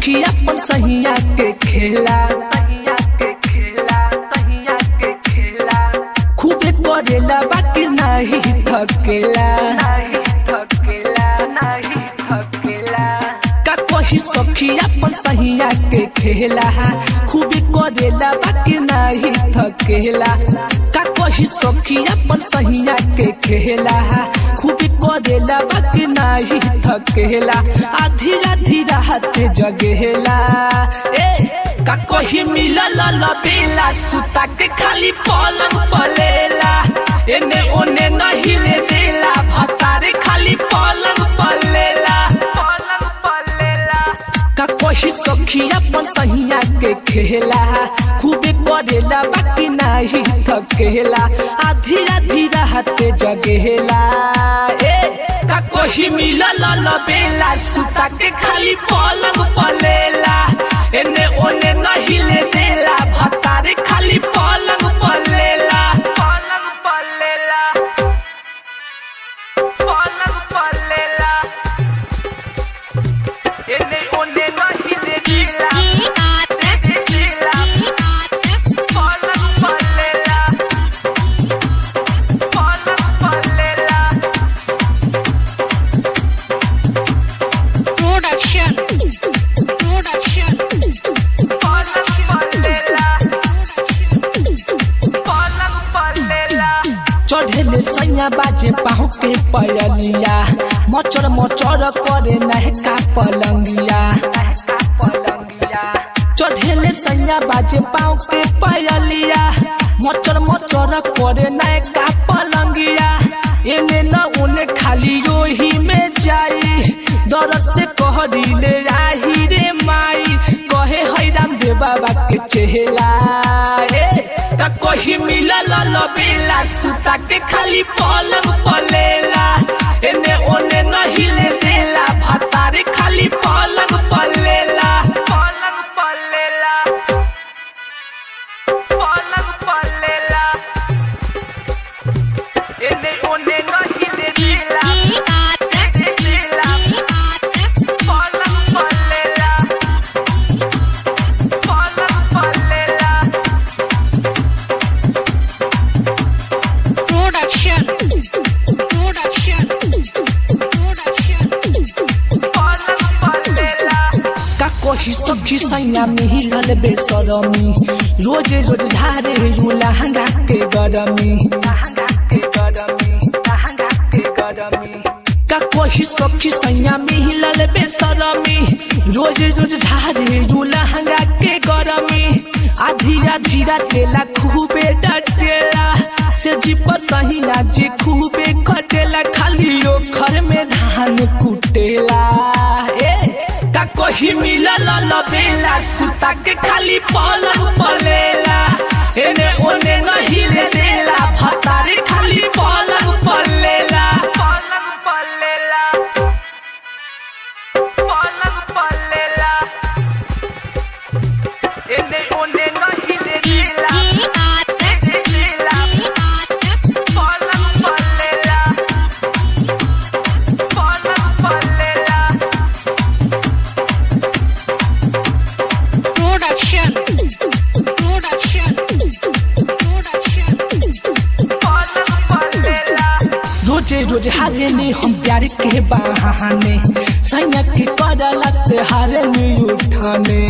सखी अपन सहिया के खेला खूबे करेला बाकी नहीं थकेला का कही सखी अपन सहिया के खेला खूबे करेला बाकी नहीं थकेला का कही सखी अपन सहिया के खेला खूबी करेला बाकी नहीं थकेला आधी आधी रात जगेला का कही मिलल बेला सुता के खाली पलंग पलेला एने ओने नहीं ले देला भतारे खाली पलंग पलेला का कही सखी अपन सहिया के खेला खूबे करेला बाकी नहीं थकेला आधी आधी रात जगेला का कही मिलल बेला सुता के खाली पलंग पलेला एने ओने नहीं ले देला भतारे खाली पलंग पलेला एने ओने नहीं ले देला चढ़ेले सैया बाजे पाँव के पयलिया मचर मचर करे नहका पलंगिया चढ़ेले सैया बाजे पाँव के पयलिया मचर मचर करे नहका पलंगिया एने न ओने खाली ओही में जाई दरद से कहरीले आही रे माई कहे हैराम दे बाबा के चेहला का कही मिलल बेला सुता के खाली पलंग पलेला एने ओने नहीं ले देला भतारे खाली पलंग पलेला एने ओने नहीं ले देला कही सखी सैया मिलल बेसरमी रोजे रोज झारे लहंगा के गरमी का कही सखी सैया मिलल बेसरमी रोजे रोज झारे लहंगा के गरमी आधी आधी रातेला खूबे डटेला से जी पर सहिया जी खूबे कटेला खाली ओखर में धान कुटेला का कही मिलल बेला सुता के खाली पलंग पलेला एने ओने नहीं ले देला भतारे खाली पलंग पलेला एने ओने नहीं ले देला रोजे रोज हारे नहीं हम प्यार के बहाने सैया के करला से हारे नहीं उठाने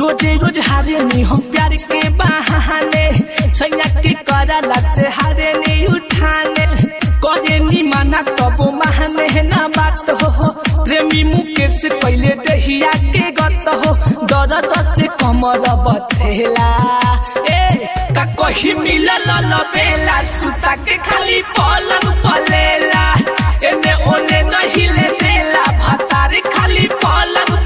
रोजे रोज हारे नहीं हम प्यार के बहाने सैया के करला से हारे नहीं उठाने करे नी माना तब महाने ना बात हो प्रेमी मुकेश पहले दहिया के गत हो दर्द से कमर बथेला का कही मिलल बेला सुता के खाली पलंग पलेला एने ओने नहीं ले देला भतारे खाली पलंग